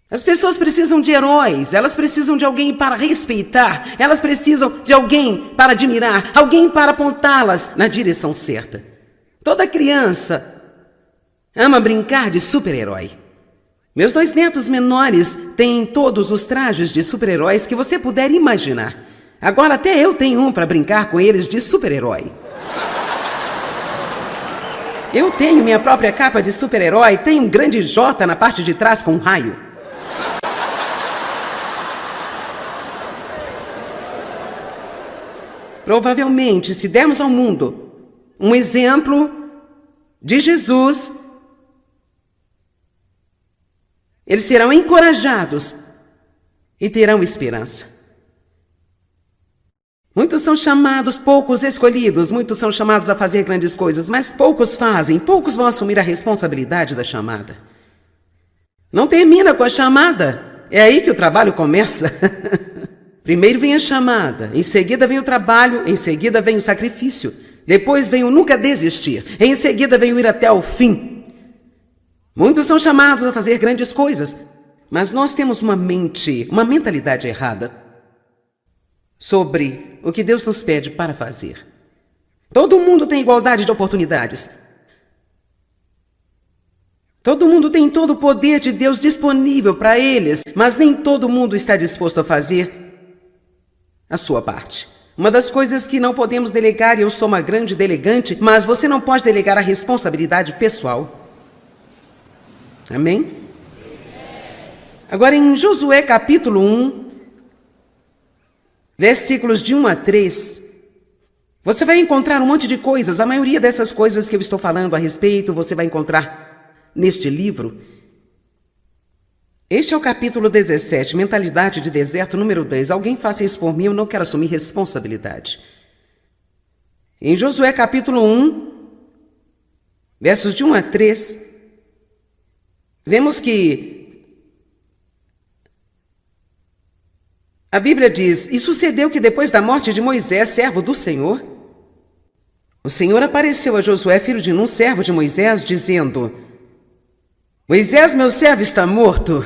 As pessoas precisam de heróis, elas precisam de alguém para respeitar, elas precisam de alguém para admirar, alguém para apontá-las na direção certa. Toda criança ama brincar de super-herói. Meus 2 netos menores têm todos os trajes de super-heróis que você puder imaginar. Agora até eu tenho um para brincar com eles de super-herói. Eu tenho minha própria capa de super-herói, tenho um grande J na parte de trás com um raio. Provavelmente, se dermos ao mundo um exemplo de Jesus, eles serão encorajados e terão esperança. Muitos são chamados, poucos escolhidos, muitos são chamados a fazer grandes coisas, mas poucos fazem, poucos vão assumir a responsabilidade da chamada. Não termina com a chamada, é aí que o trabalho começa. Primeiro vem a chamada, em seguida vem o trabalho, em seguida vem o sacrifício, depois vem o nunca desistir, em seguida vem o ir até o fim. Muitos são chamados a fazer grandes coisas, mas nós temos uma mentalidade errada sobre o que Deus nos pede para fazer. Todo mundo tem igualdade de oportunidades. Todo mundo tem todo o poder de Deus disponível para eles, mas nem todo mundo está disposto a fazer a sua parte. Uma das coisas que não podemos delegar, e eu sou uma grande delegante, mas você não pode delegar a responsabilidade pessoal. Amém? Agora em Josué capítulo 1, versículos de 1 a 3, você vai encontrar um monte de coisas. A maioria dessas coisas que eu estou falando a respeito, você vai encontrar neste livro. Este é o capítulo 17, Mentalidade de Deserto, número 10. Alguém faça isso por mim, eu não quero assumir responsabilidade. Em Josué capítulo 1, versos de 1 a 3, vemos que a Bíblia diz: E sucedeu que depois da morte de Moisés, servo do Senhor, o Senhor apareceu a Josué, filho de Nun, servo de Moisés, dizendo: Moisés, meu servo, está morto.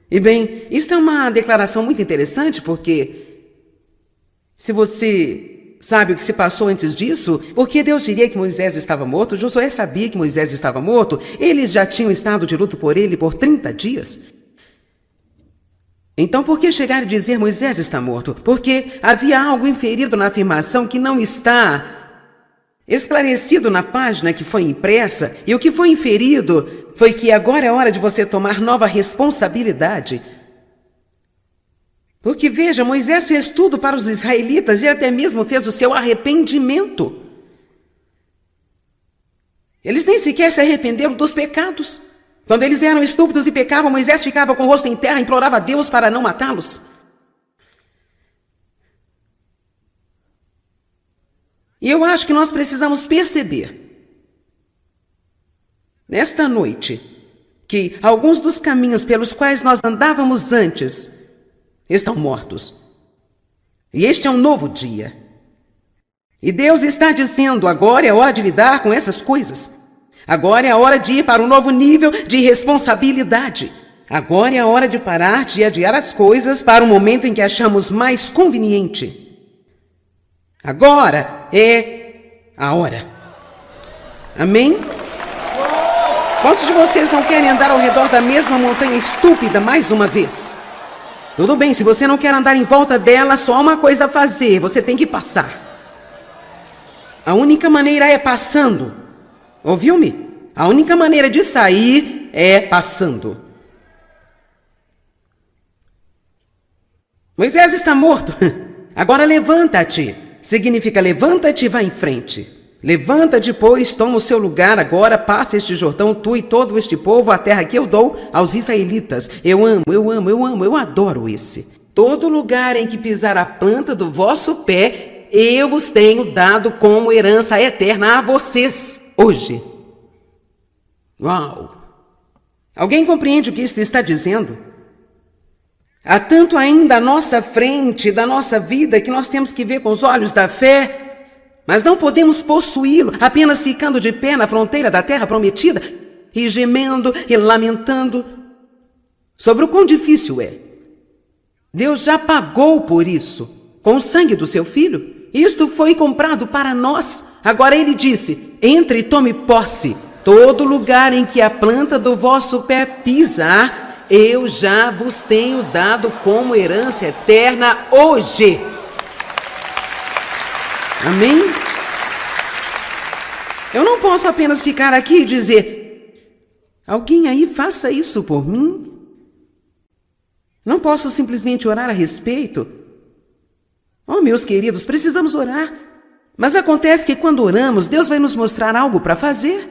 E bem, isto é uma declaração muito interessante, porque se você sabe o que se passou antes disso, porque Deus diria que Moisés estava morto? Josué sabia que Moisés estava morto, eles já tinham estado de luto por ele por 30 dias. Então, por que chegar e dizer Moisés está morto? Porque havia algo inferido na afirmação que não está esclarecido na página que foi impressa, e o que foi inferido foi que agora é hora de você tomar nova responsabilidade. Porque veja, Moisés fez tudo para os israelitas e até mesmo fez o seu arrependimento. Eles nem sequer se arrependeram dos pecados. Quando eles eram estúpidos e pecavam, Moisés ficava com o rosto em terra e implorava a Deus para não matá-los. E eu acho que nós precisamos perceber, nesta noite, que alguns dos caminhos pelos quais nós andávamos antes estão mortos. E este é um novo dia. E Deus está dizendo: agora é hora de lidar com essas coisas. Agora é a hora de ir para um novo nível de responsabilidade. Agora é a hora de parar de adiar as coisas para um momento em que achamos mais conveniente. Agora é a hora. Amém? Quantos de vocês não querem andar ao redor da mesma montanha estúpida mais uma vez? Tudo bem, se você não quer andar em volta dela, só há uma coisa a fazer: você tem que passar. A única maneira é passando. Ouviu-me? A única maneira de sair é passando. Moisés está morto. Agora levanta-te. Significa levanta-te e vá em frente. Levanta-te, pois, toma o seu lugar agora, passa este Jordão, tu e todo este povo, a terra que eu dou aos israelitas. Eu adoro esse. Todo lugar em que pisar a planta do vosso pé, eu vos tenho dado como herança eterna a vocês hoje. Uau! Alguém compreende o que isto está dizendo? Há tanto ainda à nossa frente da nossa vida que nós temos que ver com os olhos da fé, mas não podemos possuí-lo apenas ficando de pé na fronteira da terra prometida e gemendo e lamentando sobre o quão difícil é. Deus já pagou por isso, com o sangue do seu Filho. Isto foi comprado para nós. Agora ele disse: entre e tome posse. Todo lugar em que a planta do vosso pé pisar, eu já vos tenho dado como herança eterna hoje. Amém? Eu não posso apenas ficar aqui e dizer: alguém aí faça isso por mim. Não posso simplesmente orar a respeito. Oh, meus queridos, precisamos orar. Mas acontece que quando oramos, Deus vai nos mostrar algo para fazer.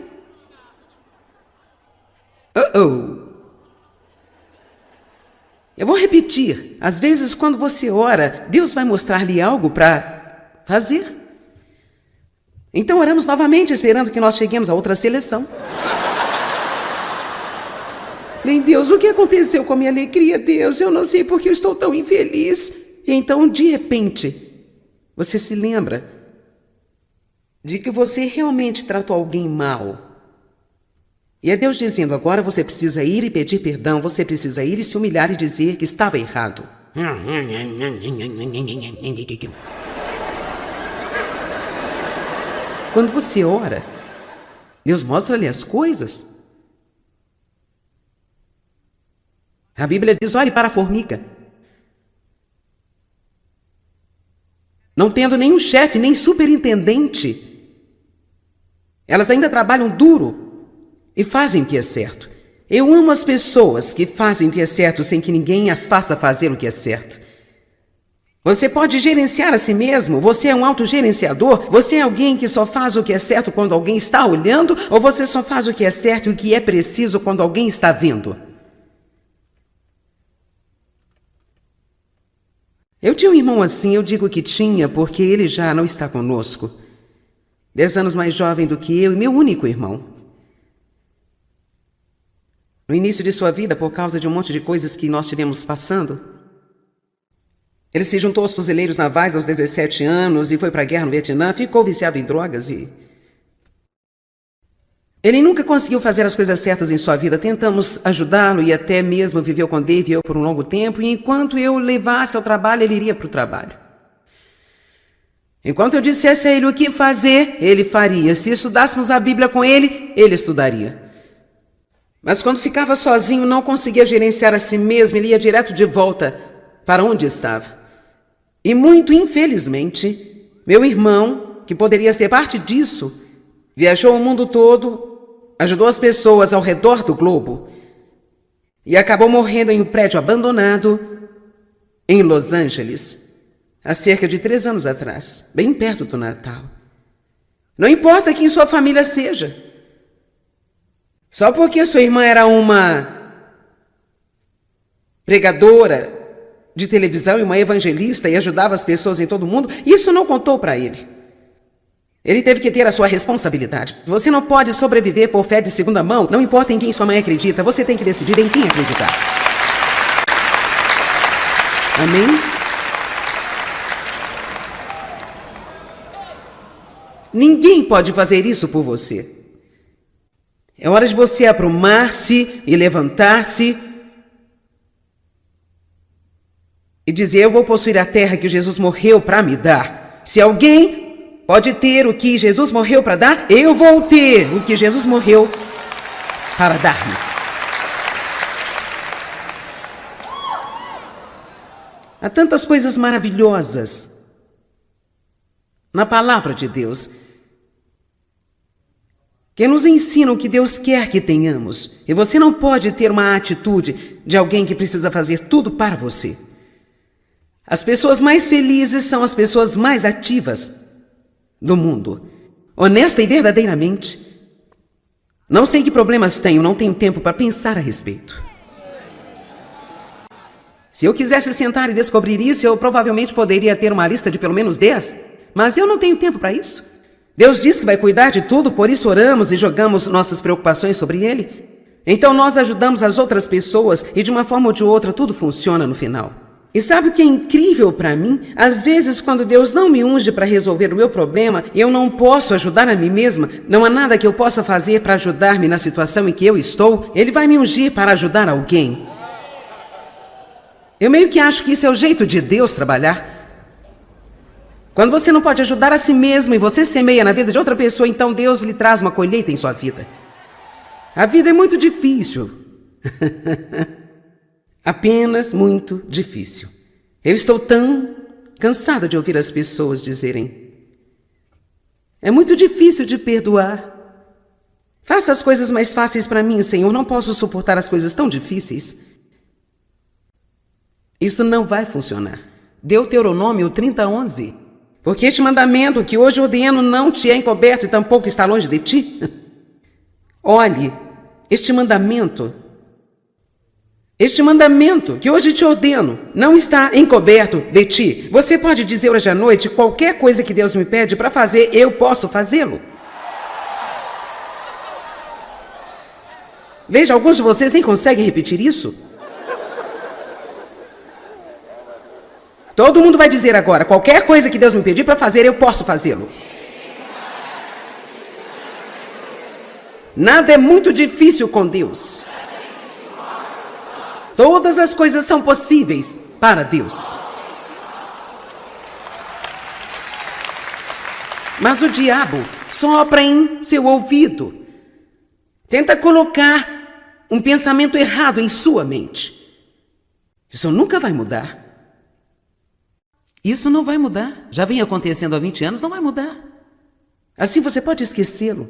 Eu vou repetir. Às vezes, quando você ora, Deus vai mostrar-lhe algo para fazer. Então oramos novamente, esperando que nós cheguemos a outra seleção. Bem, Deus, o que aconteceu com a minha alegria, Deus? Eu não sei porque eu estou tão infeliz. E então, de repente, você se lembra de que você realmente tratou alguém mal. E é Deus dizendo: agora você precisa ir e pedir perdão, você precisa ir e se humilhar e dizer que estava errado. Quando você ora, Deus mostra-lhe as coisas. A Bíblia diz: olhe para a formiga. Não tendo nenhum chefe, nem superintendente, elas ainda trabalham duro e fazem o que é certo. Eu amo as pessoas que fazem o que é certo sem que ninguém as faça fazer o que é certo. Você pode gerenciar a si mesmo? Você é um autogerenciador? Você é alguém que só faz o que é certo quando alguém está olhando? Ou você só faz o que é certo e o que é preciso quando alguém está vendo? Eu tinha um irmão assim, eu digo que tinha porque ele já não está conosco. 10 anos mais jovem do que eu e meu único irmão. No início de sua vida, por causa de um monte de coisas que nós tivemos passando, ele se juntou aos fuzileiros navais aos 17 anos e foi para a guerra no Vietnã, ficou viciado em drogas e... Ele nunca conseguiu fazer as coisas certas em sua vida. Tentamos ajudá-lo e até mesmo viveu com Dave e eu por um longo tempo. E enquanto eu o levasse ao trabalho, ele iria para o trabalho. Enquanto eu dissesse a ele o que fazer, ele faria. Se estudássemos a Bíblia com ele, ele estudaria. Mas quando ficava sozinho, não conseguia gerenciar a si mesmo, ele ia direto de volta para onde estava. E muito infelizmente, meu irmão, que poderia ser parte disso, viajou o mundo todo, ajudou as pessoas ao redor do globo e acabou morrendo em um prédio abandonado em Los Angeles, há cerca de 3 anos atrás, bem perto do Natal. Não importa quem sua família seja. Só porque sua irmã era uma pregadora de televisão e uma evangelista e ajudava as pessoas em todo o mundo, isso não contou para ele. Ele teve que ter a sua responsabilidade. Você não pode sobreviver por fé de segunda mão, não importa em quem sua mãe acredita, você tem que decidir em quem acreditar. Amém? Ninguém pode fazer isso por você. É hora de você aprumar-se e levantar-se e dizer: eu vou possuir a terra que Jesus morreu para me dar. Se alguém pode ter o que Jesus morreu para dar, eu vou ter o que Jesus morreu para dar-me. Há tantas coisas maravilhosas na palavra de Deus que nos ensinam o que Deus quer que tenhamos. E você não pode ter uma atitude de alguém que precisa fazer tudo para você. As pessoas mais felizes são as pessoas mais ativas do mundo, honesta e verdadeiramente. Não sei que problemas tenho, não tenho tempo para pensar a respeito. Se eu quisesse sentar e descobrir isso, eu provavelmente poderia ter uma lista de pelo menos 10, mas eu não tenho tempo para isso. Deus diz que vai cuidar de tudo, por isso oramos e jogamos nossas preocupações sobre Ele. Então nós ajudamos as outras pessoas e de uma forma ou de outra tudo funciona no final. E sabe o que é incrível para mim? Às vezes, quando Deus não me unge para resolver o meu problema, eu não posso ajudar a mim mesma, não há nada que eu possa fazer para ajudar-me na situação em que eu estou, Ele vai me ungir para ajudar alguém. Eu meio que acho que isso é o jeito de Deus trabalhar. Quando você não pode ajudar a si mesmo e você semeia na vida de outra pessoa, então Deus lhe traz uma colheita em sua vida. A vida é muito difícil. Apenas muito difícil. Eu estou tão cansada de ouvir as pessoas dizerem: é muito difícil de perdoar. Faça as coisas mais fáceis para mim, Senhor. Não posso suportar as coisas tão difíceis. Isto não vai funcionar. Deuteronômio 30:11. Porque este mandamento que hoje ordeno não te é encoberto e tampouco está longe de ti. Olhe, este mandamento que hoje te ordeno não está encoberto de ti. Você pode dizer hoje à noite: qualquer coisa que Deus me pede para fazer, eu posso fazê-lo. Veja, alguns de vocês nem conseguem repetir isso. Todo mundo vai dizer agora: qualquer coisa que Deus me pedir para fazer, eu posso fazê-lo. Nada é muito difícil com Deus. Todas as coisas são possíveis para Deus. Mas o diabo sopra em seu ouvido. Tenta colocar um pensamento errado em sua mente. Isso nunca vai mudar. Isso não vai mudar. Já vem acontecendo há 20 anos, não vai mudar. Assim você pode esquecê-lo.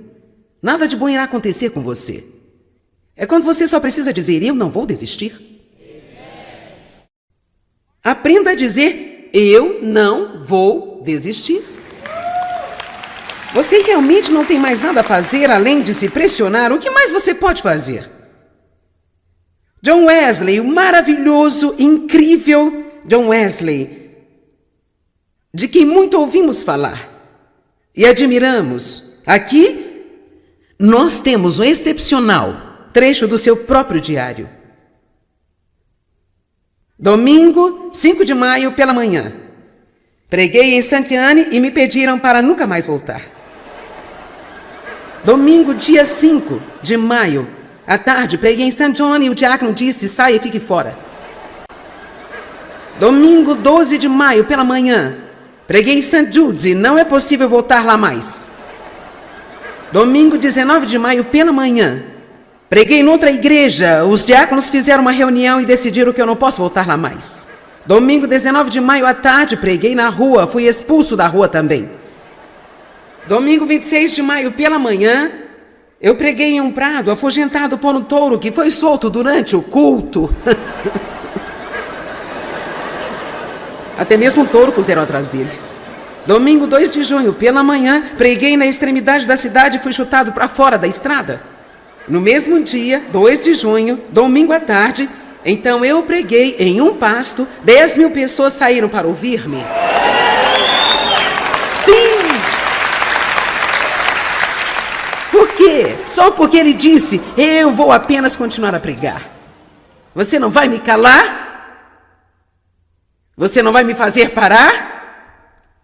Nada de bom irá acontecer com você. É quando você só precisa dizer: eu não vou desistir. Aprenda a dizer: eu não vou desistir. Você realmente não tem mais nada a fazer além de se pressionar. O que mais você pode fazer? John Wesley, o maravilhoso, incrível John Wesley, de quem muito ouvimos falar e admiramos. Aqui, nós temos um excepcional trecho do seu próprio diário. Domingo, 5 de maio, pela manhã. Preguei em Santiane e me pediram para nunca mais voltar. Domingo, dia 5 de maio, à tarde, preguei em St. John e o diácono disse: saia e fique fora. Domingo, 12 de maio, pela manhã, preguei em St. Jude, não é possível voltar lá mais. Domingo, 19 de maio, pela manhã, preguei em outra igreja, os diáconos fizeram uma reunião e decidiram que eu não posso voltar lá mais. Domingo, 19 de maio, à tarde, preguei na rua, fui expulso da rua também. Domingo, 26 de maio, pela manhã, eu preguei em um prado, afugentado por um touro que foi solto durante o culto. Até mesmo um touro puseram atrás dele. Domingo, 2 de junho, pela manhã, preguei na extremidade da cidade e fui chutado para fora da estrada. No mesmo dia, 2 de junho, domingo à tarde, então eu preguei em um pasto, 10.000 pessoas saíram para ouvir-me. Sim! Por quê? Só porque ele disse: eu vou apenas continuar a pregar. Você não vai me calar? Você não vai me fazer parar?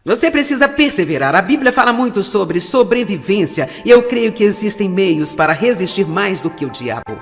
Você precisa perseverar. A Bíblia fala muito sobre sobrevivência e eu creio que existem meios para resistir mais do que o diabo.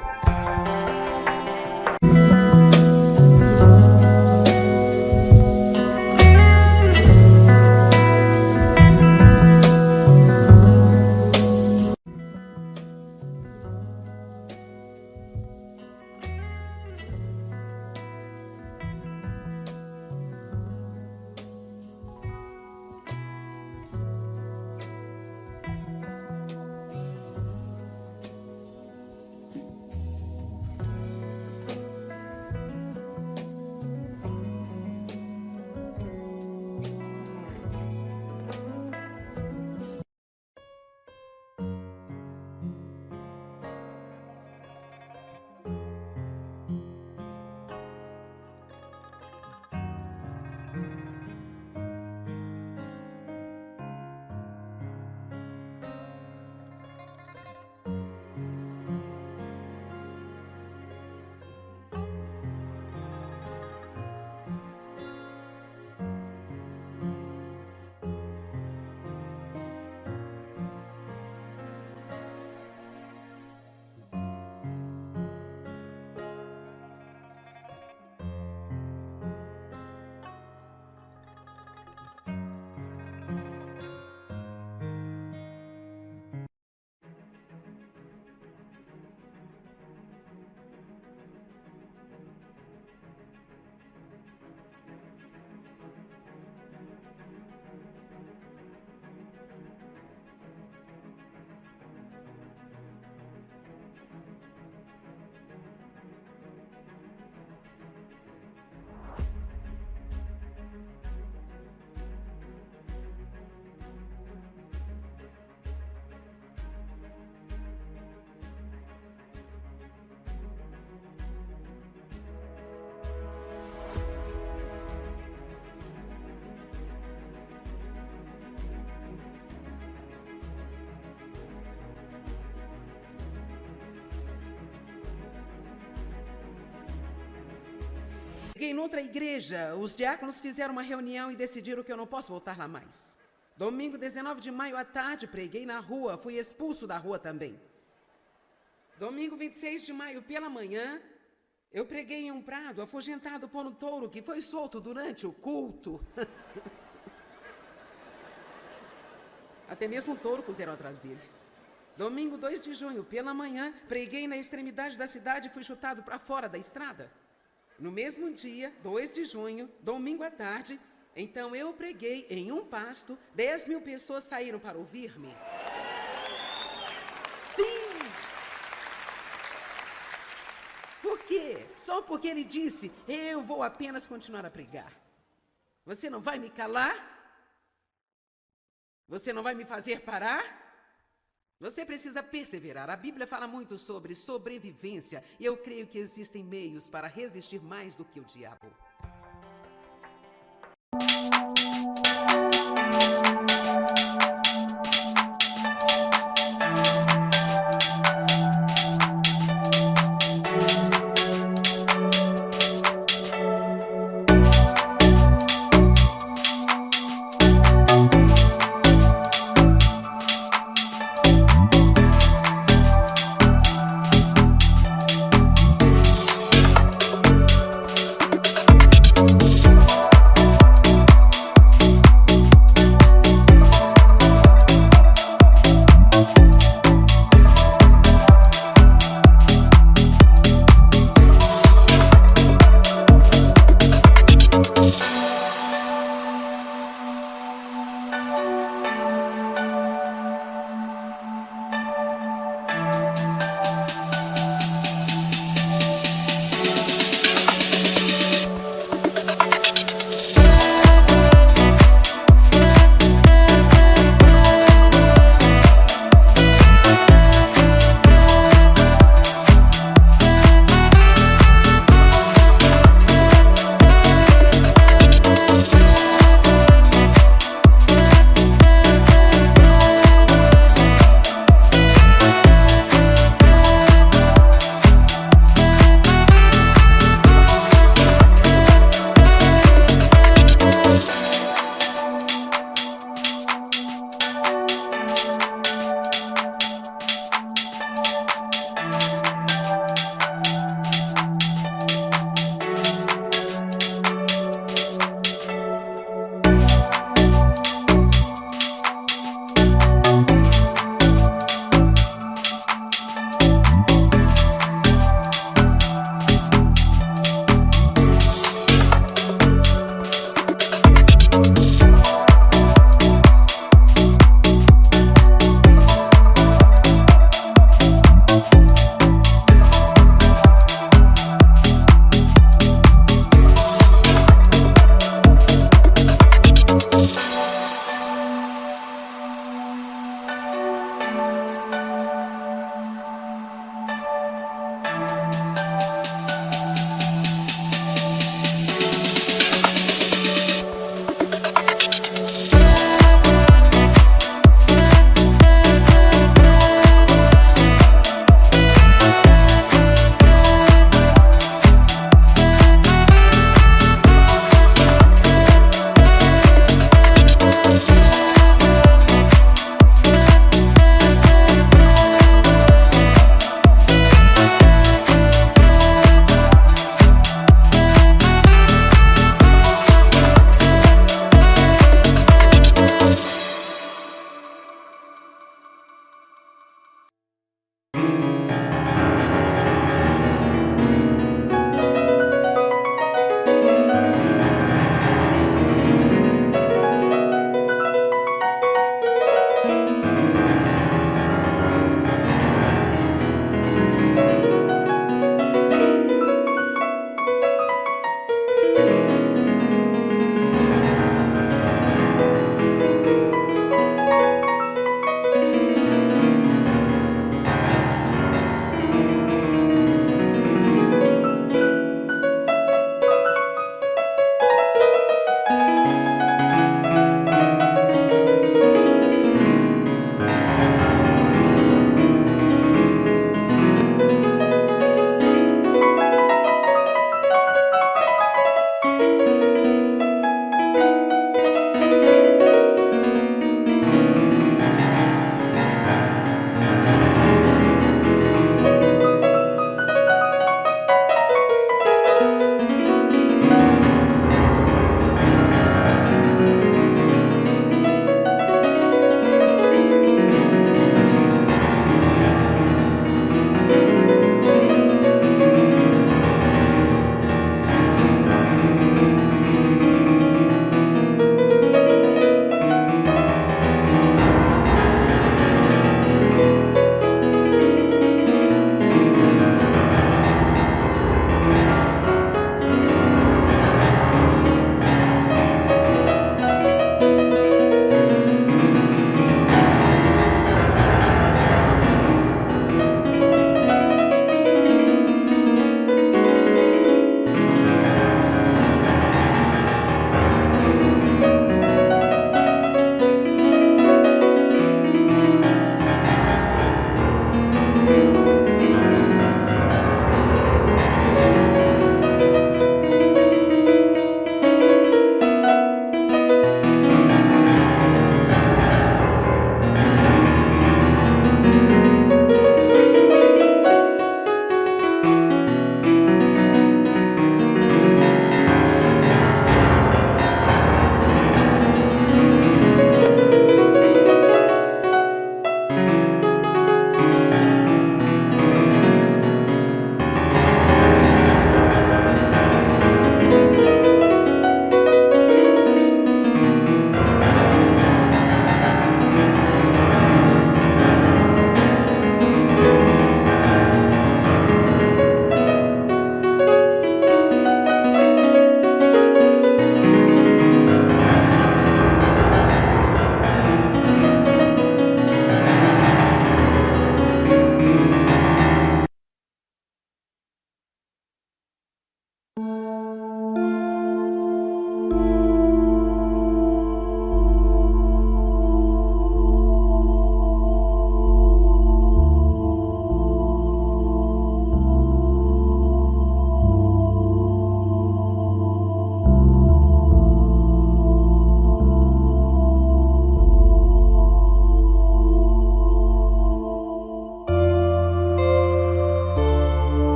Preguei noutra igreja, os diáconos fizeram uma reunião e decidiram que eu não posso voltar lá mais. Domingo 19 de maio à tarde, preguei na rua, fui expulso da rua também. Domingo 26 de maio pela manhã, eu preguei em um prado, afugentado por um touro que foi solto durante o culto. Até mesmo um touro puseram atrás dele. Domingo 2 de junho, pela manhã, preguei na extremidade da cidade e fui chutado para fora da estrada. No mesmo dia, 2 de junho, domingo à tarde, então eu preguei em um pasto, 10.000 pessoas saíram para ouvir-me. Sim! Por quê? Só porque ele disse, eu vou apenas continuar a pregar. Você não vai me calar? Você não vai me fazer parar? Você precisa perseverar. A Bíblia fala muito sobre sobrevivência e eu creio que existem meios para resistir mais do que o diabo.